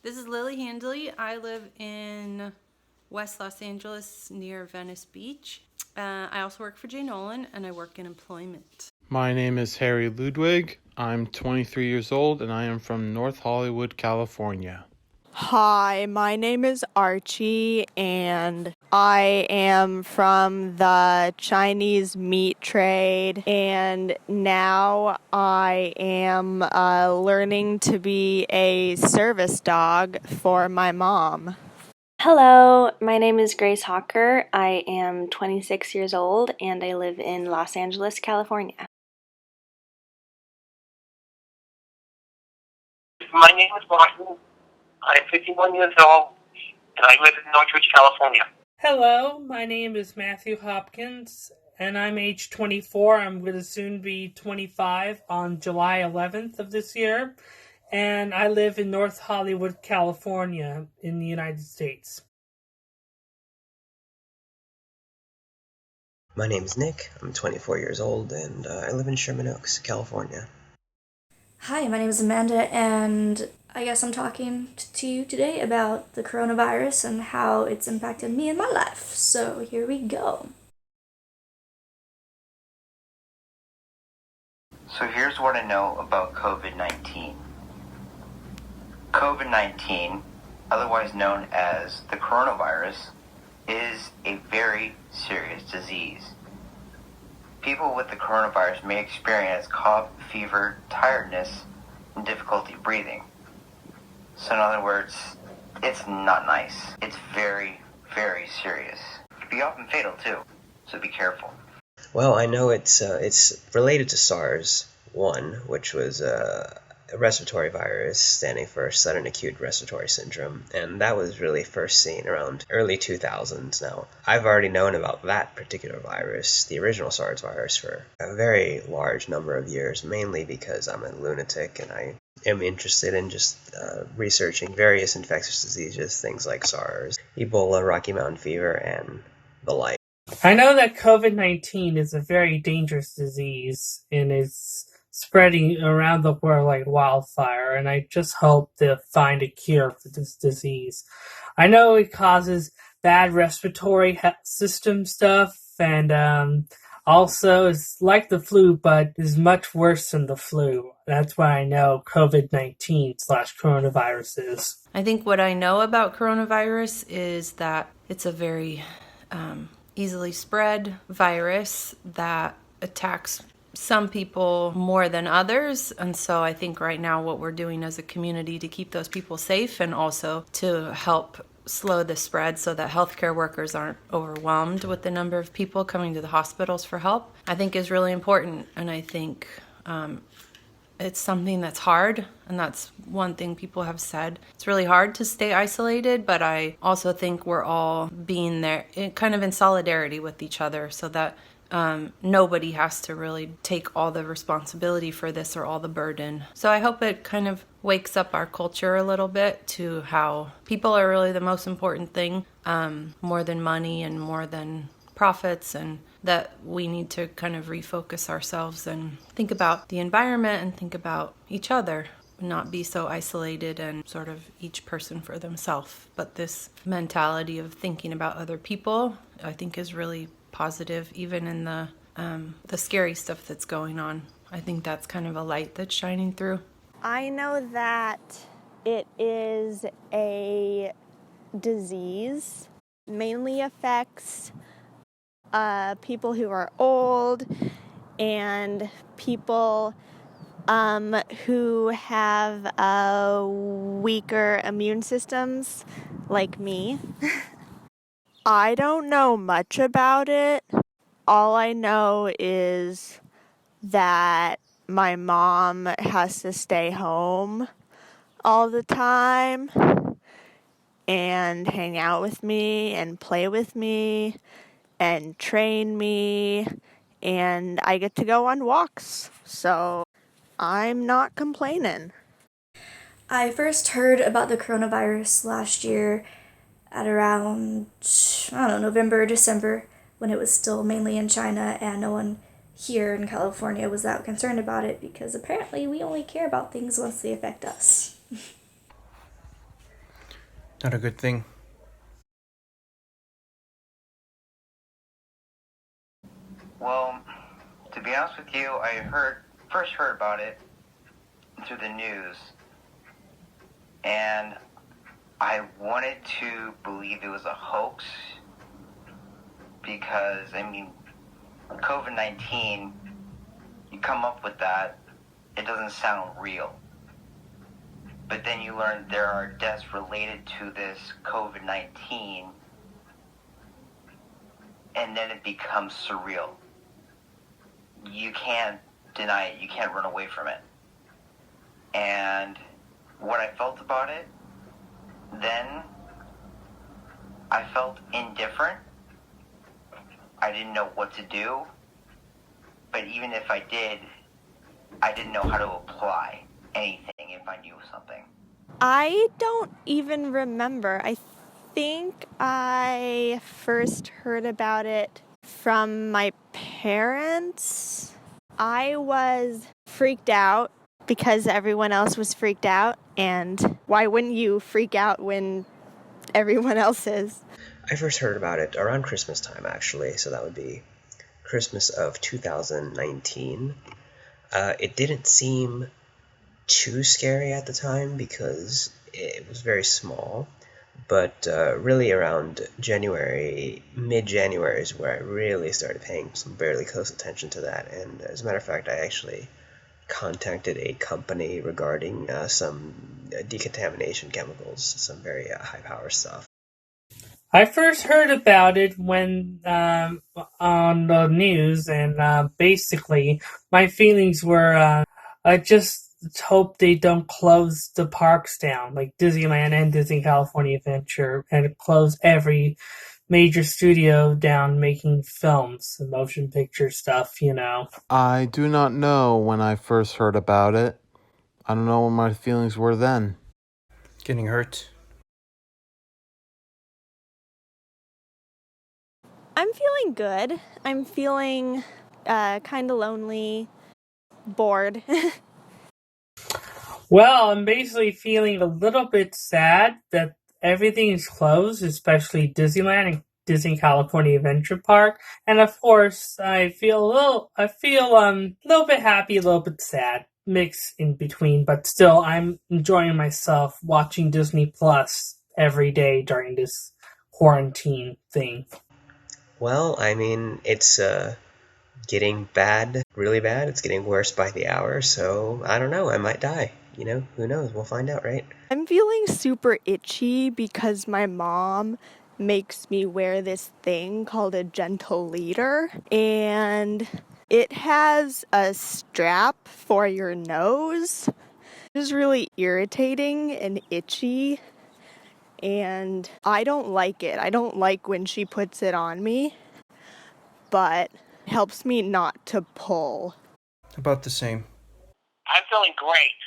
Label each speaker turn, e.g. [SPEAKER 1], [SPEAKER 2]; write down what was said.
[SPEAKER 1] This is Lily Handley. I live in West Los Angeles near Venice Beach. I also work for Jay Nolan and I work in employment.
[SPEAKER 2] My name is Harry Ludwig. I'm 23 years old and I am from North Hollywood, California.
[SPEAKER 3] Hi, my name is Archie, and I am from the Chinese meat trade, and now I am learning to be a service dog for my mom.
[SPEAKER 4] Hello, my name is Grace Hawker. I am 26 years old and I live in Los Angeles, California.
[SPEAKER 5] My name is Martin. I'm 51 years old, and I live in Northridge, California.
[SPEAKER 6] Hello, my name is Matthew Hopkins, and I'm age 24. I'm going to soon be 25 on July 11th of this year, and I live in North Hollywood, California, in the United States.
[SPEAKER 7] My name is Nick. I'm 24 years old, and I live in Sherman Oaks, California.
[SPEAKER 8] Hi, my name is Amanda, and I guess I'm talking to you today about the coronavirus and how it's impacted me in my life. So here we go.
[SPEAKER 9] So here's what I know about COVID-19. COVID-19, otherwise known as the coronavirus, is a very serious disease. People with the coronavirus may experience cough, fever, tiredness, and difficulty breathing. So in other words, it's not nice. It's very, very serious. It can be often fatal too, so be careful.
[SPEAKER 7] Well, I know it's related to SARS-1, which was a respiratory virus standing for sudden acute respiratory syndrome, and that was really first seen around early 2000s. Now, I've already known about that particular virus, the original SARS virus, for a very large number of years, mainly because I'm a lunatic and I am interested in just researching various infectious diseases, things like SARS, Ebola, Rocky Mountain fever, and the like.
[SPEAKER 6] I know that COVID-19 is a very dangerous disease, and it's spreading around the world like wildfire, and I just hope to find a cure for this disease. I know it causes bad respiratory system stuff, and also it's like the flu, but is much worse than the flu. That's why I know COVID-19/coronavirus is.
[SPEAKER 1] I think what I know about coronavirus is that it's a very easily spread virus that attacks some people more than others. And so I think right now what we're doing as a community to keep those people safe and also to help slow the spread so that healthcare workers aren't overwhelmed with the number of people coming to the hospitals for help, I think is really important. And I think it's something that's hard, and that's one thing people have said. It's really hard to stay isolated, but I also think we're all being there kind of in solidarity with each other so that nobody has to really take all the responsibility for this or all the burden. So I hope it kind of wakes up our culture a little bit to how people are really the most important thing, more than money and more than profits, and that we need to kind of refocus ourselves and think about the environment and think about each other, not be so isolated and sort of each person for themselves. But this mentality of thinking about other people, I think, is really positive, even in the scary stuff that's going on. I think that's kind of a light that's shining through.
[SPEAKER 3] I know that it is a disease, mainly affects people who are old and people who have weaker immune systems, like me. I don't know much about it. All I know is that my mom has to stay home all the time and hang out with me and play with me and train me, and I get to go on walks, so I'm not complaining.
[SPEAKER 8] I first heard about the coronavirus last year at around, November, December, when it was still mainly in China and no one here in California was that concerned about it because apparently we only care about things once they affect us.
[SPEAKER 10] Not a good thing.
[SPEAKER 9] Well, to be honest with you, I first heard about it through the news, and I wanted to believe it was a hoax because, I mean, COVID-19, you come up with that, it doesn't sound real. But then you learn there are deaths related to this COVID-19, and then it becomes surreal. You can't deny it, you can't run away from it. And what I felt about it, then I felt indifferent. I didn't know what to do. But even if I did, I didn't know how to apply anything if I knew something.
[SPEAKER 3] I don't even remember. I think I first heard about it from my parents. I was freaked out because everyone else was freaked out, and why wouldn't you freak out when everyone else is?
[SPEAKER 7] I first heard about it around Christmas time, actually, so that would be Christmas of 2019. It didn't seem too scary at the time because it was very small, but really around January, mid-January is where I really started paying some fairly close attention to that, and as a matter of fact, I actually contacted a company regarding some decontamination chemicals, some very high-power stuff.
[SPEAKER 6] I first heard about it when on the news, and basically my feelings were I just hope they don't close the parks down, like Disneyland and Disney California Adventure, and close every major studio down making films and motion picture stuff, you know.
[SPEAKER 2] I do not know when I first heard about it. I don't know what my feelings were then.
[SPEAKER 10] Getting hurt.
[SPEAKER 3] I'm feeling good. I'm feeling kind of lonely, bored.
[SPEAKER 6] Well, I'm basically feeling a little bit sad that everything is closed, especially Disneyland and Disney California Adventure Park. And of course, I feel a little bit happy, a little bit sad, mixed in between. But still, I'm enjoying myself watching Disney Plus every day during this quarantine thing.
[SPEAKER 7] Well, I mean, it's getting bad, really bad. It's getting worse by the hour, so I don't know. I might die. You know, who knows? We'll find out, right?
[SPEAKER 3] I'm feeling super itchy because my mom makes me wear this thing called a gentle leader, and it has a strap for your nose. It's really irritating and itchy, and I don't like it. I don't like when she puts it on me, but it helps me not to pull.
[SPEAKER 10] About the same.
[SPEAKER 5] I'm feeling great.